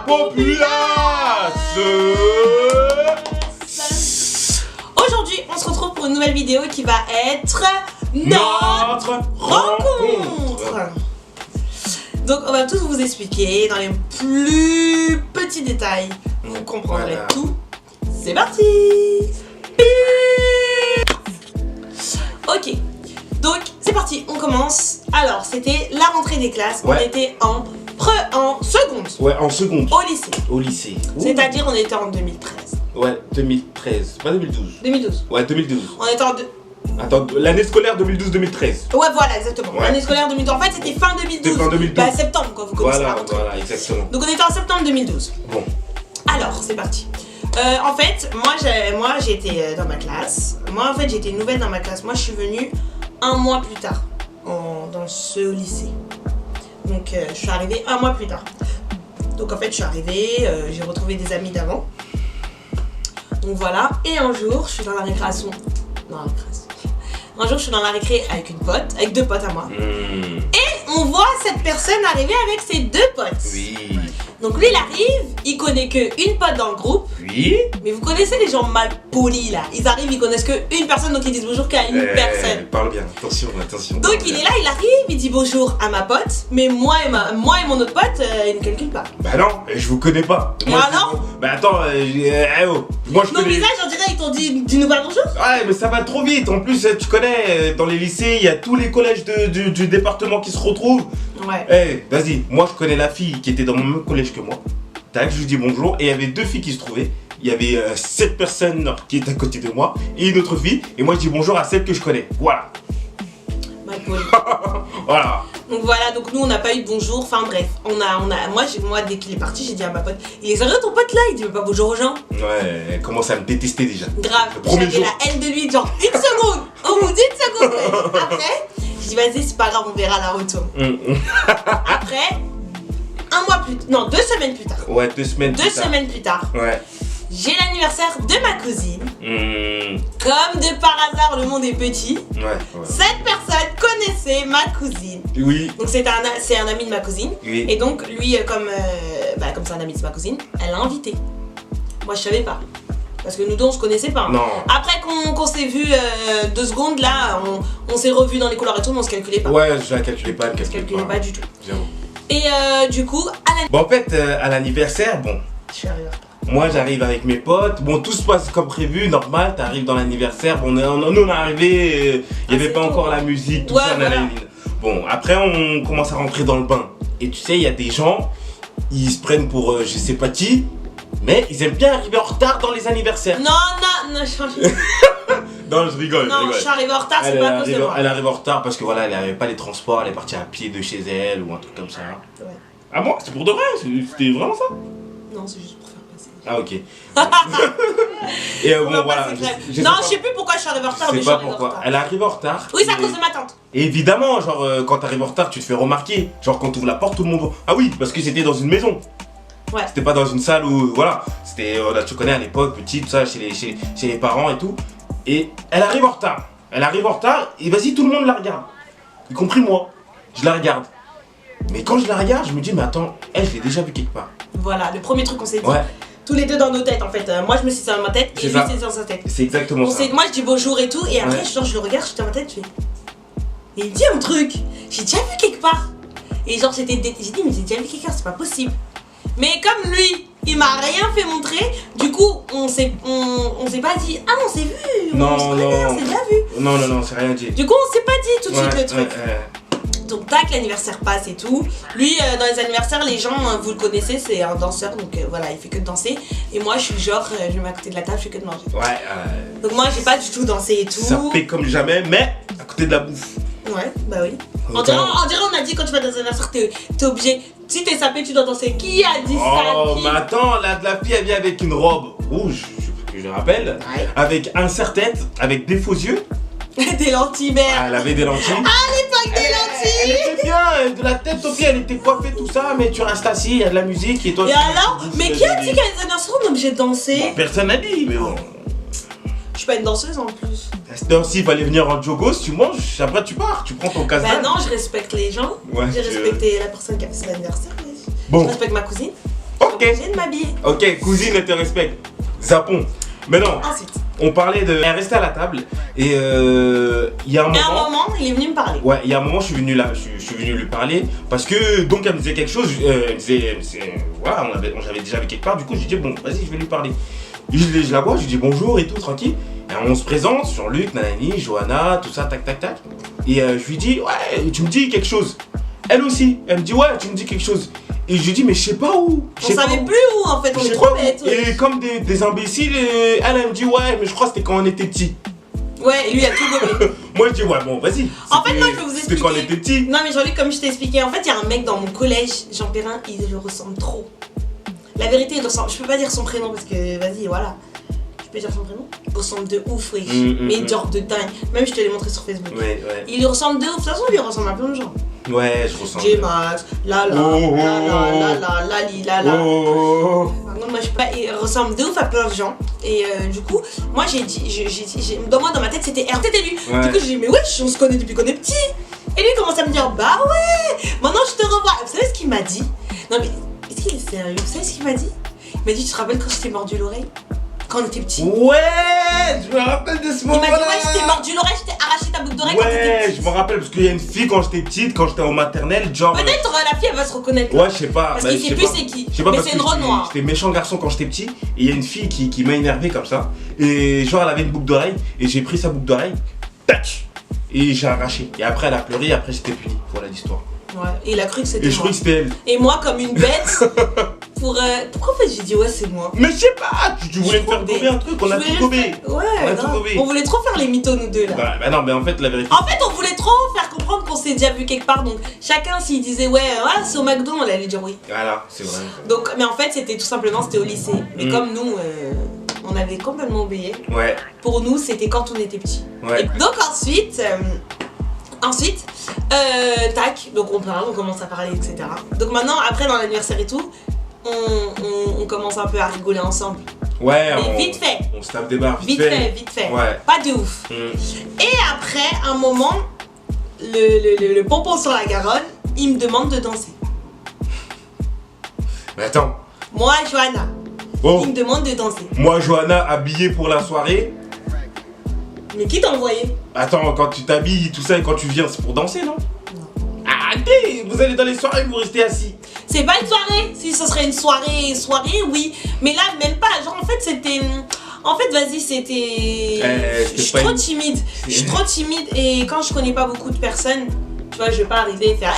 populace. Aujourd'hui, on se retrouve pour une nouvelle vidéo qui va être notre rencontre. Donc, on va tous vous expliquer dans les plus petits détails. Vous comprendrez tout. C'est parti. Ok, donc c'est parti, on commence. Alors, c'était la rentrée des classes. On était en seconde. Ouais, en seconde. Au lycée. Au lycée. C'est-à-dire, on était en 2013. Ouais, 2013, pas 2012. 2012. Ouais, 2012. On était en Attends, l'année scolaire 2012-2013. Ouais, voilà, exactement. Ouais. L'année scolaire 2012. En fait, c'était fin 2012. C'était fin 2012. Bah, septembre, quoi, vous commencez la rentrée. Voilà, exactement. Donc, on était en septembre 2012. Bon. Alors, c'est parti. En fait, moi j'étais dans ma classe. Moi, en fait, j'étais nouvelle dans ma classe. Moi, je suis venue un mois plus tard dans ce lycée. Donc, je suis arrivée un mois plus tard. Donc, en fait, je suis arrivée, j'ai retrouvé des amis d'avant. Donc, voilà. Et un jour, je suis dans la récréation. Un jour, je suis dans la récré avec une pote, avec deux potes à moi. Et on voit cette personne arriver avec ses deux potes. Oui. Donc lui, il arrive, il connaît qu'une pote dans le groupe. Oui. Mais vous connaissez les gens mal polis là. Ils arrivent, ils connaissent qu'une personne, donc ils disent bonjour qu'à une personne. Parle bien, attention. Donc il est là, il arrive, il dit bonjour à ma pote. Mais moi et mon autre pote, il ne calcule pas. Bah non, je vous connais pas. Et alors Bah attends, moi je Nos connais. visages, on dirait, ils t'ont dit, dis-nous pas bonjour. Ouais, mais ça va trop vite. En plus, tu connais, dans les lycées, il y a tous les collèges du département qui se retrouvent. Ouais. Vas-y, moi je connais la fille qui était dans mon même collège que moi. Tac, je lui dis bonjour. Et il y avait deux filles qui se trouvaient. Il y avait cette personne qui est à côté de moi et une autre fille. Et moi je dis bonjour à celle que je connais. Voilà. Mal poli. Voilà. Donc voilà, donc nous on n'a pas eu de bonjour. Enfin bref, moi dès qu'il est parti, j'ai dit à ma pote, il est sérieux ton pote là? Il dit mais pas bonjour aux gens. Ouais, elle commence à me détester déjà. Grave, j'avais la haine de lui, genre une seconde. Au bout d'une seconde. Après, je dis vas-y, c'est pas grave, on verra la retour. Après, 2 semaines plus tard. Ouais, 2 semaines plus tard. 2 semaines plus tard. Ouais. J'ai l'anniversaire de ma cousine. Comme de par hasard, le monde est petit. Ouais. Cette personne connaissait ma cousine. Oui. Donc c'est un ami de ma cousine. Oui. Et donc lui, comme c'est un ami de ma cousine, elle l'a invité. Moi je savais pas. Parce que nous deux on se connaissait pas. Non. Après qu'on s'est vu 2 secondes là, on s'est revus dans les couloirs et tout, mais on se calculait pas. Ouais, je la calculais pas, On se calculait pas du tout. J'avoue. Et du coup, Bon, en fait, à l'anniversaire, je suis arrivée. moi j'arrive avec mes potes. Bon, tout se passe comme prévu, normal. T'arrives dans l'anniversaire. Bon, nous on est arrivé, il n'y avait pas encore la musique, tout ça. Voilà. Bon, après on commence à rentrer dans le bain. Et tu sais, il y a des gens, ils se prennent pour je sais pas qui, mais ils aiment bien arriver en retard dans les anniversaires. Non, je Non, je rigole. Non, je suis arrivée en retard, c'est pas à cause de moi. Elle arrive en retard parce que voilà, elle n'avait pas les transports, elle est partie à pied de chez elle ou un truc comme ça. Ouais. Ah bon, c'est pour de vrai? C'était vraiment ça? Non, c'est juste pour faire passer. Ah ok. Et bon voilà. Je sais plus pourquoi je suis arrivée en retard, mais je sais suis pas arrivée en pourquoi. retard. Elle arrive en retard. Oui, c'est à cause de ma tante. Et évidemment, genre quand t'arrives en retard, tu te fais remarquer. Genre quand tu ouvres la porte, tout le monde. Ah oui, parce que c'était dans une maison. Ouais. C'était pas dans une salle où voilà. C'était tu connais à l'époque petite, tout ça, chez les parents et tout. Et elle arrive en retard. Et vas-y, tout le monde la regarde. Y compris moi. Je la regarde. Mais quand je la regarde, je me dis mais attends, elle je l'ai déjà vue quelque part. Voilà, le premier truc qu'on s'est dit. Ouais. Tous les deux dans nos têtes en fait. Moi je me suis dit dans ma tête et lui c'est dans sa tête. C'est exactement ça. Moi je dis bonjour et tout et après je le regarde, je suis dans ma tête, je fais. Et il dit un truc, j'ai déjà vu quelque part. Et genre j'ai dit mais j'ai déjà vu quelque part, c'est pas possible. Mais comme lui, il m'a rien fait montrer, du coup on s'est pas dit ah on s'est vu, on s'est déjà vu. Non, c'est rien dit. Du coup on s'est pas dit tout de suite le truc. Donc tac, l'anniversaire passe et tout. Lui dans les anniversaires les gens vous le connaissez, c'est un danseur donc voilà il fait que de danser. Et moi je suis genre je me mets à côté de la table, je fais que de manger. Donc moi j'ai pas du tout dansé et tout. Ça paie comme jamais mais à côté de la bouffe. Ouais bah oui. On dirait on a dit quand tu vas dans un anniversaire t'es obligé. Si t'es sapé tu dois danser. Qui a dit ça? Oh mais attends, la fille elle vient avec une robe rouge, que je rappelle, avec un serre-tête, avec des faux yeux. Des lentilles merde. Elle avait des lentilles. Ah l'époque des lentilles. Elle était bien, de la tête aux pieds, elle était coiffée tout ça, mais tu restes assis, il y a de la musique et toi. Et alors? Mais qui a dit qu'à les anniversaires on est obligé de danser? Bon, personne n'a dit, mais bon. Je suis pas une danseuse en plus. Si il fallait venir en jogos, tu manges, après tu pars, tu prends ton casse. Bah non, je respecte les gens. Ouais, j'ai respecté la personne qui a fait son anniversaire. Bon. Je respecte ma cousine. Ok. J'ai de m'habiller. Ok, cousine, elle te respecte. Zappons. Mais non, Ensuite. on parlait de. Elle restait à la table et il y a un moment. Et à un moment, il est venu me parler. Ouais, il y a un moment, je suis venu là, je suis venu lui parler parce que donc elle me disait quelque chose. Elle me disait, voilà, j'avais déjà vu quelque part. Du coup, j'ai dit bon, vas-y, je vais lui parler. Je la vois, je lui dis bonjour et tout, tranquille. Et on se présente sur Luc, Nanani, Johanna, tout ça, tac, tac, tac. Et je lui dis ouais, tu me dis quelque chose. Elle aussi, elle me dit ouais, tu me dis quelque chose. Et je lui dis mais je sais pas où. On savait plus où en fait, on Je est sais trop pas où. bêtes. Ouais. Et comme des imbéciles, elle me dit ouais, mais je crois que c'était quand on était petit. Ouais, et lui il a tout gobé. Moi je dis ouais, bon, vas-y. En fait, moi je vais vous C'était quand on expliquer. était petit. Non, mais Jean-Luc, comme je t'ai expliqué, en fait, il y a un mec dans mon collège, Jean Perrin, il le ressemble trop. La vérité, il ressemble. Je peux pas dire son prénom parce que, vas-y, voilà. Je peux dire son prénom? Il ressemble de ouf, oui. Mais genre de dingue. Même je te l'ai montré sur Facebook. Ouais, ouais. Il lui ressemble de ouf. De toute façon, il lui ressemble à plein de gens. Ouais, je ressens. J-Max, là, là. Oh. Par contre, moi, je sais pas, il ressemble de ouf à plein de gens. Et du coup, moi, j'ai dit, dans ma tête, c'était R, c'était lui. Ouais. Du coup, j'ai dit, mais wesh, on se connaît depuis qu'on est petit. Et lui, il commence à me dire, bah ouais, maintenant je te revois. Vous savez ce qu'il m'a dit? Non, mais est-ce qu'il est sérieux? Vous savez ce qu'il m'a dit? Il m'a dit, tu te rappelles quand je t'ai mordu l'oreille? Quand on était petit? Ouais, je me rappelle de ce Il m'a moment-là. dit, ouais, je t'ai mordu l'oreille, je t'ai arraché ta boucle d'oreille quand t'étais Ouais, petit. je me rappelle parce qu'il y a une fille quand j'étais petite, quand j'étais en maternelle, genre. Peut-être la fille, elle va se reconnaître. Ouais, je sais pas. Parce bah, qu'il je sait sais plus pas. c'est qui. Je sais pas Mais parce c'est que une Renoir. j'étais méchant garçon quand j'étais petit. Et il y a une fille qui m'a énervé comme ça. Et genre, elle avait une boucle d'oreille. Et j'ai pris sa boucle d'oreille. Tac. Et j'ai arraché. Et après, elle a pleuré. Et après, j'étais puni. Voilà l'histoire. Ouais, et il a cru que c'était Et je moi. croyais que c'était elle. Et moi, comme une bête, pourquoi en fait j'ai dit ouais, c'est moi? Mais je sais pas. Tu voulais me faire gober un truc. On a tout gobé. Ouais, On a tout grave. gobé. On voulait trop faire les mythos, nous deux là. Bah non, mais en fait, la vérité. En fait, on voulait trop faire comprendre qu'on s'est déjà vu quelque part. Donc, chacun, s'il disait ouais, c'est au McDo, on allait dire oui. Voilà, c'est vrai. Donc, mais en fait, c'était tout simplement, c'était au lycée. Mais comme nous, on avait complètement oublié. Ouais. Pour nous, c'était quand on était petits. Ouais. Et donc, ensuite, tac, donc on parle, on commence à parler, etc. Donc maintenant, après dans l'anniversaire et tout, on commence un peu à rigoler ensemble. Ouais, Mais vite fait. On se tape des barres. Vite fait. Ouais. Pas de ouf. Et après, un moment, le pompon sur la Garonne, il me demande de danser. Mais attends. Moi, Johanna, Oh. il me demande de danser. Moi, Johanna, habillée pour la soirée. Mais qui t'a envoyé? Attends, quand tu t'habilles, tout ça, et quand tu viens, c'est pour danser, non? Non. Arrêtez! Vous allez dans les soirées, vous restez assis. C'est pas une soirée. Si ce serait une soirée, oui. Mais là, même pas. Genre, en fait, c'était. En fait, vas-y, c'était. Je suis trop timide. Je suis trop timide et quand je connais pas beaucoup de personnes, tu vois, je vais pas arriver et faire.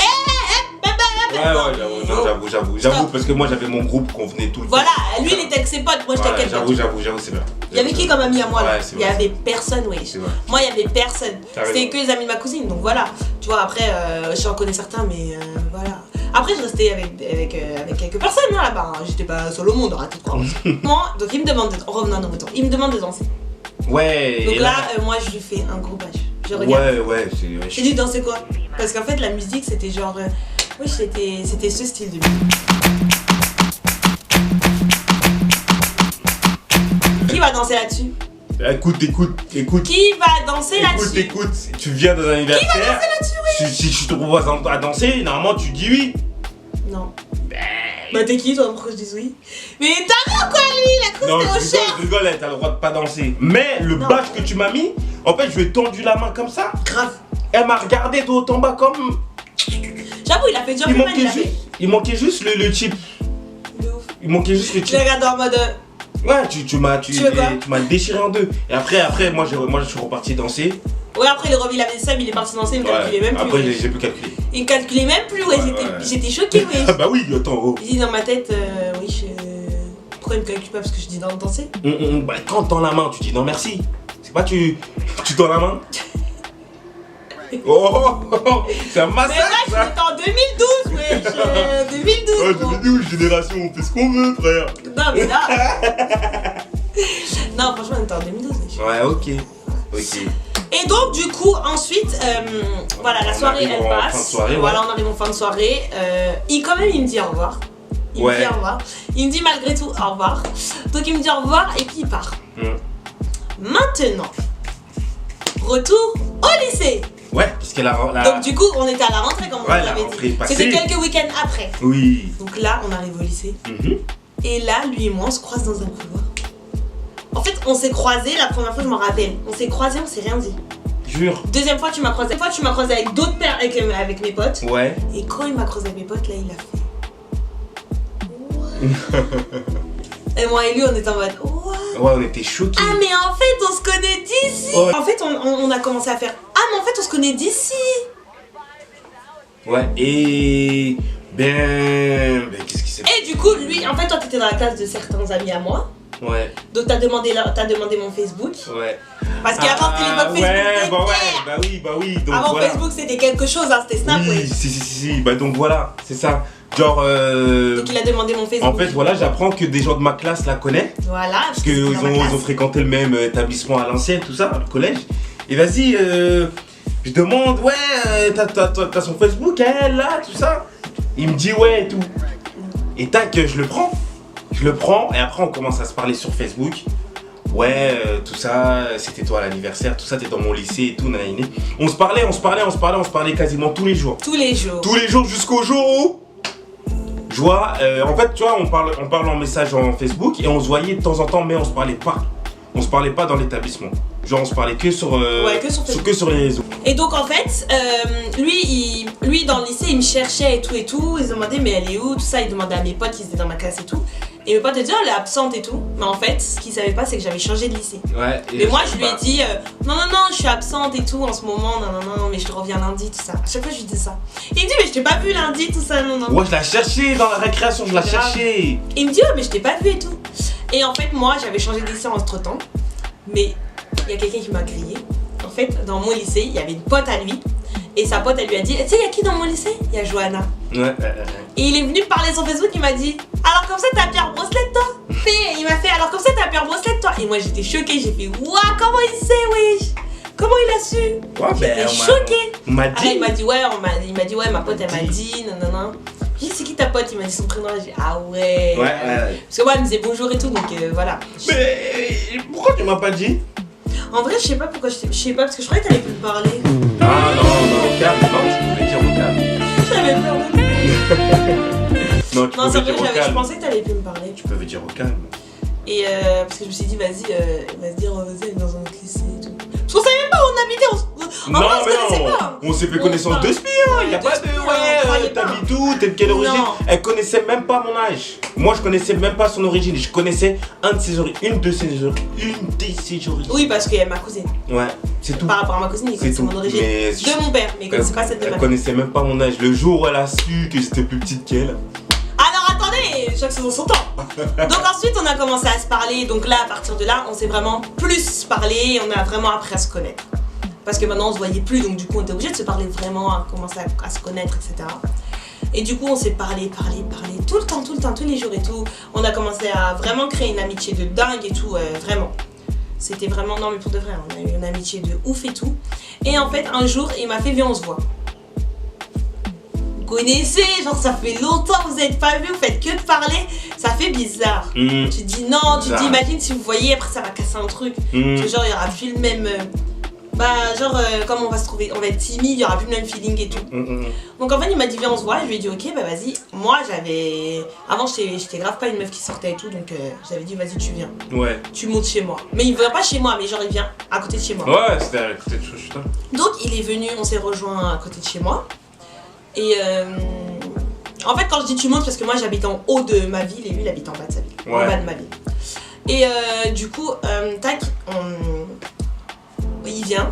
Ouais, j'avoue, parce que moi j'avais mon groupe qu'on venait tout le temps. Voilà, lui il était avec ses potes, moi j'étais avec quelqu'un. J'avoue, c'est vrai. Il y avait qui comme ami à moi là? Ouais, c'est Il y vrai. avait personne, oui. C'est vrai. Moi il y avait personne. T'as C'était raison. que les amis de ma cousine, donc voilà. Tu vois, après, j'en connais certains, mais voilà. Après, je restais avec quelques personnes hein, là-bas. Hein. J'étais pas seule au monde, arrêtez de croire. Moi, donc il me demande de. Revenons à nos moutons. Il me demande de danser. Ouais. Donc et là, moi je lui fais un gros bâche. Je regarde. Ouais, c'est. J'ai dit danser quoi? Parce qu'en fait, la musique c'était genre. Oui, c'était ce style de musique. Qui va danser là-dessus? Écoute. Qui va danser là-dessus? Écoute, tu viens dans un anniversaire. Qui va danser là-dessus, Si je te propose à danser, normalement tu dis oui. Non. Bah t'es qui toi pour que je dise oui? Mais t'as vu quoi lui? La cause Non, t'es au je cher. rigole, t'as le droit de pas danser. Mais le Non. bâche que tu m'as mis, en fait, je lui ai tendu la main comme ça. Grave. Elle m'a regardé de haut en bas comme. J'avoue, il a fait dur Il mal, il a manquait, fait. il manquait juste le chip. De ouf. Il manquait juste le Je chip. l'ai regardé en mode. Ouais, tu veux quoi? m'as déchiré en deux. Et après moi, je suis reparti danser. Ouais, après le il avait ça, il est parti danser, il me calculait même plus. Après, ouais. j'ai plus calculé. Il me calculait même plus, ouais. J'étais choquée, ouais. Ah bah oui, attends. Oh. J'ai dit dans ma tête, oui, pourquoi il me calcule pas parce que je dis danser? Bah, quand tu tends la main, tu dis non merci. C'est pas tu tends la main. Oh, c'est un Mais massacre là, ça. j'étais en 2012, wesh. 2012. Oh, gros. 2012, génération, on fait ce qu'on veut, frère. Non, mais là. Non, franchement, on était en 2012, wesh. Ouais, ok. Et donc, du coup, ensuite, voilà, la On soirée, arrive elle en passe. fin de soirée, Voilà, ouais. on arrive en fin de soirée. Quand même, il me dit au revoir. Il me dit au revoir. Il me dit malgré tout au revoir. Donc, il me dit au revoir et puis il part. Maintenant, retour au lycée. Ouais, parce qu'elle a. Donc du coup, on était à la rentrée, comme on Ouais, la l'avait rentrée dit. passée. C'était quelques week-ends après. Oui. Donc là, on arrive au lycée. Mhm. Et là, lui et moi, on se croise dans un couloir. En fait, on s'est croisés, la première fois, je m'en rappelle. On s'est croisés, on s'est rien dit. Jure. Deuxième fois, tu m'as croisé. Deuxième fois, tu m'as croisé avec d'autres pères, avec mes potes. Ouais. Et quand il m'a croisé avec mes potes, là, il a fait. Et moi et lui, on était en mode. What? Ouais, on était choqués. Ah, mais en fait, on se connaît d'ici. Ouais. En fait, on a commencé à faire. Ah, mais en fait, on se connaît d'ici. Ouais, et. Ben, qu'est-ce qui s'est passé? Et du coup, lui, en fait, toi, t'étais dans la classe de certains amis à moi. Ouais, Donc, t'as demandé mon Facebook. ouais. Parce qu'avant, c'était l'époque Facebook. Ouais, bah Twitter. ouais, bah oui. Donc Avant voilà. Facebook, c'était quelque chose, hein, c'était Snap, Oui, ouais. si. Bah donc voilà, c'est ça. Genre. Donc, il a demandé mon Facebook. En fait, voilà, j'apprends que des gens de ma classe la connaissent. Voilà. Parce qu'ils ont fréquenté le même établissement à l'ancienne, tout ça, le collège. Et vas-y, je demande, ouais, t'as son Facebook, elle, là, tout ça. Il me dit ouais et tout. Et tac, je le prends, et après on commence à se parler sur Facebook. Ouais, tout ça, c'était toi à l'anniversaire, tout ça, t'es dans mon lycée et tout, nanani. On se parlait quasiment tous les jours. Tous les jours. Tous les jours jusqu'au jour où je vois, en fait, tu vois, on parle en message en Facebook et on se voyait de temps en temps, mais on se parlait pas. On se parlait pas dans l'établissement. Genre, on se parlait que sur, que sur les réseaux. Et donc, en fait, lui, dans le lycée, il me cherchait et tout. Il se demandait, mais elle est où, tout ça. Il demandait à mes potes qui étaient dans ma classe et tout. Et mes potes disaient, oh, elle est absente et tout. Mais en fait, ce qu'ils savaient pas, c'est que j'avais changé de lycée. Ouais. Mais moi, je lui ai dit, non, je suis absente et tout en ce moment. Non, mais je reviens lundi, tout ça. À chaque fois, je lui dis ça. Et il me dit, mais je t'ai pas vu lundi, tout ça, non. Ouais, je la cherchais dans la récréation, je la cherchais. Et il me dit, ouais, mais je t'ai pas vu et tout. Et en fait, moi, j'avais changé de lycée entre temps. Mais il y a quelqu'un qui m'a grillé. En fait, dans mon lycée, il y avait une pote à lui. Et sa pote, elle lui a dit, tu sais, il y a qui dans mon lycée? Il y a Johanna. Ouais. Et il est venu me parler sur Facebook, il m'a dit, alors comme ça, t'as Pierre Brosselette, toi? Il m'a fait, alors comme ça, t'as Pierre Brosselette, toi? Et moi, j'étais choquée, j'ai fait, waouh, comment il sait, wesh? Comment il a su? Ouais, j'étais choquée. On m'a Alors, dit. il m'a dit, ouais, ma pote, elle m'a dit, non. J'ai dit, c'est qui ta pote? Il m'a dit son prénom. J'ai dit, ah ouais. Ouais. Parce que moi, elle me disait bonjour et tout, donc voilà. Mais pourquoi tu m'as pas dit? En vrai, je sais pas pourquoi, je sais pas, parce que je croyais que t'allais plus me parler. Ah non, calme, non, tu pouvais dire au calme. J'avais peur de Non, tu Non, c'est pouvais vrai, dire au je calme. pensais que t'allais plus me parler. Tu pouvais dire au calme. Et parce que je me suis dit, vas-y, elle va se dire, vas-y, elle est dans un autre lycée et tout. Parce qu'on savait même pas où on habitait, Non, on se mais connaissait non, pas. on s'est fait connaissance de spi, hein. Y a pas de ouais, t'habites où, t'es de quelle origine? Non. Elle connaissait même pas mon âge. Moi, je connaissais même pas son origine. Je connaissais une de ses origines. Oui, parce qu'elle est ma cousine. Ouais, c'est tout. Par rapport à ma cousine, il connaissait mon origine. Mais De mon père, mais il connaissait pas celle de ma Elle mère. connaissait même pas mon âge. Le jour où elle a su que j'étais plus petite qu'elle. Alors attendez, chaque chose en son temps. Donc ensuite on a commencé à se parler, donc là à partir de là on s'est vraiment plus parlé, on a vraiment appris à se connaître. Parce que maintenant on se voyait plus, donc du coup on était obligé de se parler vraiment, à commencer à se connaître, etc. Et du coup on s'est parlé tout le temps, tous les jours et tout. On a commencé à vraiment créer une amitié de dingue et tout, vraiment. C'était vraiment, non mais pour de vrai, on a eu une amitié de ouf et tout. Et en fait un jour il m'a fait, viens on se voit. Connaissez, genre ça fait longtemps que vous n'êtes pas vu, vous faites que de parler, ça fait bizarre. Tu te dis non, tu te dis imagine si vous voyez, après ça va casser un truc. Parce que genre il y aura plus le même. Comme on va se trouver, on va être timide, il y aura plus le même feeling et tout. Donc en fait il m'a dit viens on se voit, je lui ai dit ok bah vas-y. Moi avant j'étais grave pas une meuf qui sortait et tout, donc j'avais dit vas-y tu viens. Ouais. Tu montes chez moi. Mais il vient pas chez moi, mais genre il vient à côté de chez moi. Ouais, c'était à côté de chez toi. Donc il est venu, on s'est rejoint à côté de chez moi. Et en fait quand je dis tu montes, parce que moi j'habite en haut de ma ville et lui il habite en bas de sa ville, en bas de ma ville. Et du coup, il vient.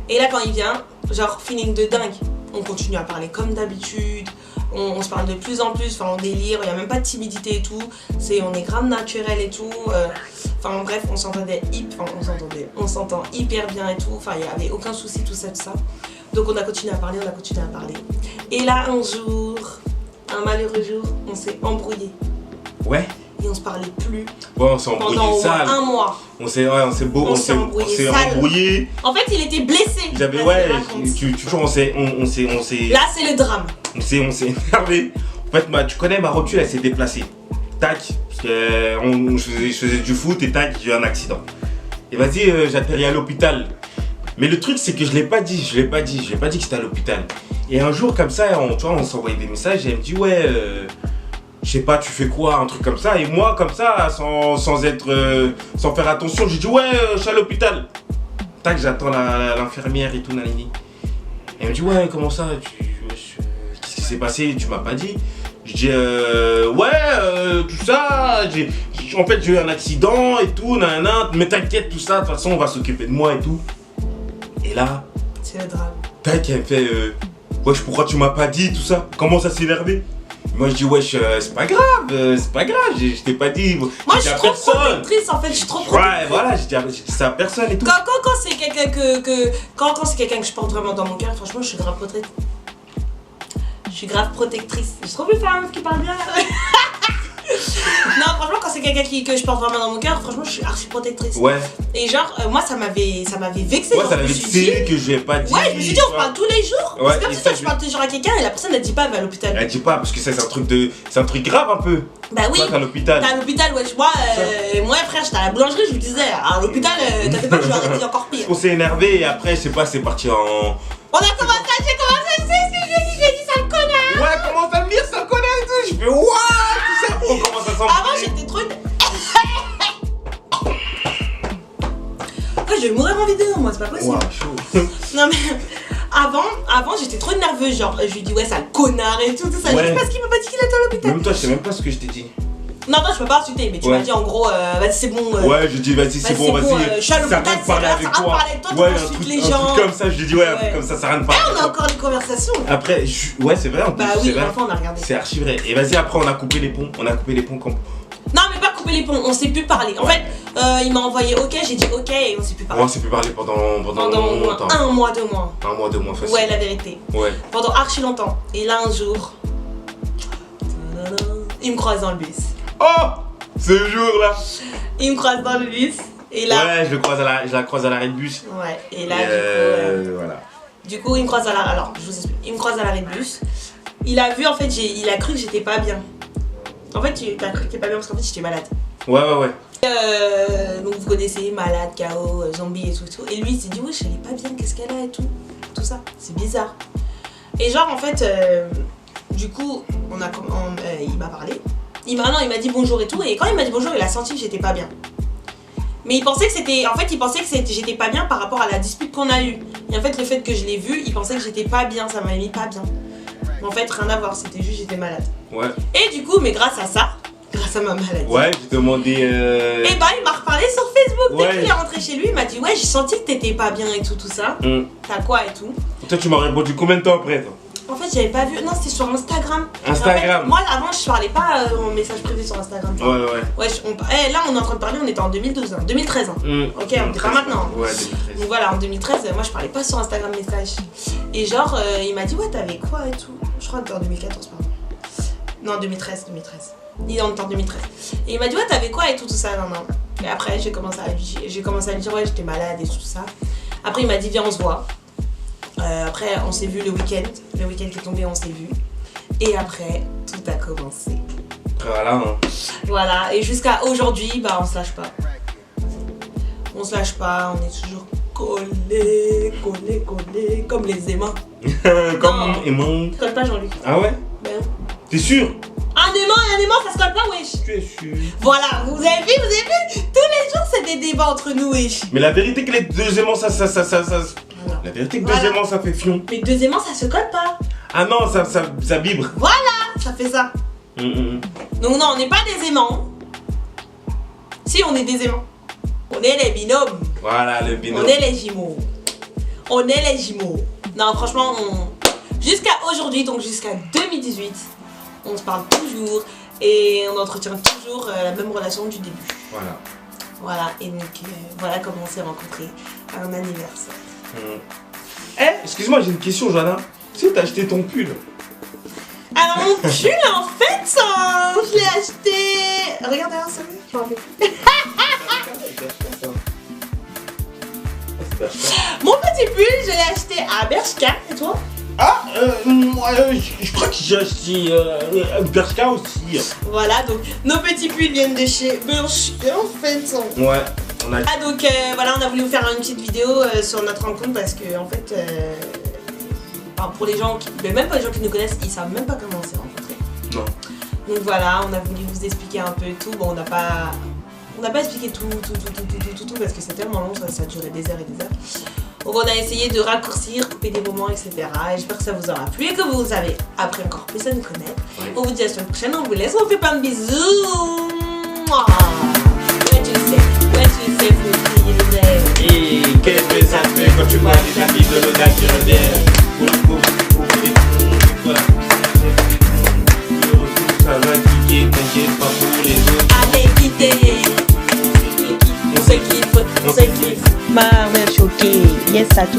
Et là quand il vient, genre feeling de dingue. On continue à parler comme d'habitude. On se parle de plus en plus, enfin on délire, il n'y a même pas de timidité et tout. On est grave naturel et tout. Enfin bref, on s'entend hyper bien et tout. Enfin il n'y avait aucun souci, tout ça. Donc on a continué à parler. Et là un jour, un malheureux jour, on s'est embrouillé. Ouais. Et on se parlait plus. Ouais, on s'est embrouillé pendant sale. un mois. On s'est embrouillé. En fait, il était blessé. J'avais on s'est. Là, c'est le drame. On s'est énervé. En fait, tu connais ma rotule, elle s'est déplacée. Tac, parce que je faisais du foot et tac, j'ai eu un accident. Et vas-y, j'atterris à l'hôpital. Mais le truc, c'est que je l'ai pas dit que j'étais à l'hôpital. Et un jour, comme ça, tu vois, on s'envoyait des messages et elle me dit, ouais, je sais pas, tu fais quoi, un truc comme ça. Et moi, comme ça, sans faire attention, j'ai dit, ouais, je suis à l'hôpital. Tac, j'attends l'infirmière et tout, nanani. Et elle me dit, ouais, comment ça, qu'est-ce qui s'est passé, tu m'as pas dit. Je dis, ouais, tout ça, en fait, j'ai eu un accident et tout, nanana, mais t'inquiète, tout ça, de toute façon, on va s'occuper de moi et tout. Et là, c'est le drame. tac, elle me fait, wesh, pourquoi tu m'as pas dit, tout ça, comment ça s'est énervé. Moi, je dis, wesh, c'est pas grave, je t'ai pas dit. Moi, je suis trop protectrice, en fait, je suis trop protectrice. Ouais, voilà, j'ai dit ça à personne et tout. Quand c'est quelqu'un quand c'est quelqu'un que je porte vraiment dans mon cœur, franchement, je suis grave protectrice. Je suis grave protectrice. Je suis trop plus faire un meuf qui parle bien là. Non, franchement, quand c'est quelqu'un que je porte vraiment dans mon cœur, franchement, je suis archi protectrice. Ouais. Et genre, moi, ça m'avait vexé. Ouais, ça m'avait vexé que je lui ai pas dit. Ouais, je me suis dit, on se parle tous les jours. Ouais, c'est comme si toi, je parle tous les jours à quelqu'un et la personne, elle dit pas, elle va à l'hôpital. Elle dit pas, parce que ça, c'est un truc grave un peu. Bah oui. Toi, t'es à l'hôpital. T'es à l'hôpital, ouais. Moi, frère, j'étais à la boulangerie, je lui disais, à l'hôpital, t'inquiète pas, je lui aurais dit encore pire. On s'est énervé et après, je sais pas, c'est parti en. J'ai commencé à j'ai dit ça le connard. Ouais, commence à me dire ça le connard et tout. Je fais, what, tout ça, on commence à s'en Avant, j'étais trop. Je vais mourir en vidéo, moi, c'est pas possible. Wow, chaud. Non, mais avant j'étais trop nerveuse, genre, je lui dis, ouais, ça le connard et tout ça. Ouais. Juste parce qu'il m'a pas dit qu'il était à l'hôpital. Même toi, je sais même pas ce que je t'ai dit. Non, je peux pas insulter, mais tu m'as dit en gros, vas-y, c'est bon. Ouais, je dis, vas-y, c'est bon, vas-y. Je suis à l'hôpital, ça c'est parler là, avec ça toi. parler avec toi, Ouais, t'insultes les un gens. truc comme ça, je lui dis, ouais, un truc comme ça sert à rien de parler. on a encore des conversations. Après, ouais, c'est vrai, en plus. Bah oui, c'est vrai. enfin, on a regardé. C'est archi vrai. Et vas-y, après, on a coupé les ponts. Comme. Non, mais pas couper les ponts, on s'est plus parler. En fait, il m'a envoyé ok, j'ai dit ok et on s'est plus parler. On s'est plus parlé pendant longtemps. Un mois, 2 mois. Un mois, 2 mois, facile. Ouais, la vérité. Ouais. Pendant archi longtemps. Et là, un jour, il me croise dans le bus. Oh, ce jour-là. Il me croise dans le bus. Et là. Ouais, je la croise à l'arrêt de bus. Ouais, et là, voilà. Du coup, il me croise à l'arrêt. Alors, je vous explique. Il me croise à l'arrêt de bus. Il a vu, en fait, il a cru que j'étais pas bien. En fait, tu as cru que j'étais pas bien parce qu'en fait, j'étais malade. Ouais. Donc, vous connaissez, malade, KO, zombie et tout. Et lui, il s'est dit, wesh, elle est pas bien, qu'est-ce qu'elle a et tout. Tout ça, c'est bizarre. Et genre, en fait, du coup, il m'a parlé. Il m'a dit bonjour et tout. Et quand il m'a dit bonjour, il a senti que j'étais pas bien. Mais il pensait que j'étais pas bien par rapport à la dispute qu'on a eue. Et en fait, le fait que je l'ai vu, il pensait que j'étais pas bien, ça m'avait mis pas bien. Mais en fait, rien à voir, c'était juste j'étais malade. Ouais. Et du coup, mais grâce à ça, grâce à ma maladie. Ouais, j'ai demandé. Et bah, il m'a reparlé sur Facebook. Ouais. Dès qu'il est rentré chez lui, il m'a dit, ouais, j'ai senti que t'étais pas bien et tout ça. T'as quoi et tout. Toi, tu m'as répondu combien de temps après, toi? En fait, j'avais pas vu. Non, c'était sur Instagram. Instagram. En fait, moi, avant, je parlais pas en message privé sur Instagram. Ouais. Là, on est en train de parler, on était en 2012, hein, 2013. Hein. Ok, on était pas maintenant. Ouais, 2013. Donc voilà, en 2013, moi, je parlais pas sur Instagram message. Et genre, il m'a dit, ouais, t'avais quoi et tout. Je crois que c'était en 2014, pardon. Non, 2013. Il est en 2013. Et il m'a dit, ouais, t'avais quoi et tout ça, non. Et après, j'ai commencé à lui dire, ouais, j'étais malade et tout ça. Après, il m'a dit, viens, on se voit. Après, on s'est vu le week-end. Le week-end qui est tombé, on s'est vu. Et après, tout a commencé. Voilà. Hein. Voilà. Et jusqu'à aujourd'hui, bah, on se lâche pas. On se lâche pas. On est toujours collés, comme les aimants. Comme aimant. Ça se colle pas, Jean-Luc. Ah ouais? Ben. T'es sûr? Un aimant, ça se colle pas, wesh. Tu es sûr? Voilà, vous avez vu? Tous les jours, c'est des débats entre nous, wesh. Mais la vérité que les deux aimants, ça. La vérité que deux aimants, ça fait fion. Mais deux aimants, ça se colle pas. Ah non, ça vibre. Voilà, ça fait ça. Donc non, on n'est pas des aimants. Si, on est des aimants. On est les binômes. Voilà, le binôme. On est les jumeaux. Non, franchement, jusqu'à aujourd'hui, donc jusqu'à 2018, on se parle toujours et on entretient toujours la même relation du début. Voilà, et donc voilà comment on s'est rencontrés à un anniversaire. Excuse-moi, j'ai une question, Johanna. Tu sais, t'as acheté ton pull? Alors mon pull, en fait, je l'ai acheté. Regarde derrière ça, je m'en rappelle plus. Mon petit pull, je l'ai acheté à Bershka, et toi? Ah, moi, je crois que j'ai acheté Bershka aussi. Voilà, donc nos petits pulls viennent de chez Bershka, en fait. Ouais. Ah donc voilà, on a voulu vous faire une petite vidéo sur notre rencontre parce que en fait, enfin, pour les gens, mais même pas les gens qui nous connaissent, ils savent même pas comment on s'est rencontrés. Non. Donc voilà, on a voulu vous expliquer un peu tout. Bon, on n'a pas expliqué tout parce que c'est tellement long, ça a duré des heures et des heures. Donc on a essayé de raccourcir, couper des moments, etc. Et j'espère que ça vous aura plu et que vous avez appris encore plus à nous connaître. Oui. On vous dit à la semaine prochaine, on vous laisse, on vous fait plein de bisous. Mouah. Ouais, tu le sais, faut crier le nez. Et qu'est-ce que ça fait quand tu vois des amis de l'audace qui reviennent? Voilà. Le retour, ça va cliquer, t'inquiète pas pour les autres. Allez, quittez. On se kiffe. Marvel choqué. Yes, à tout.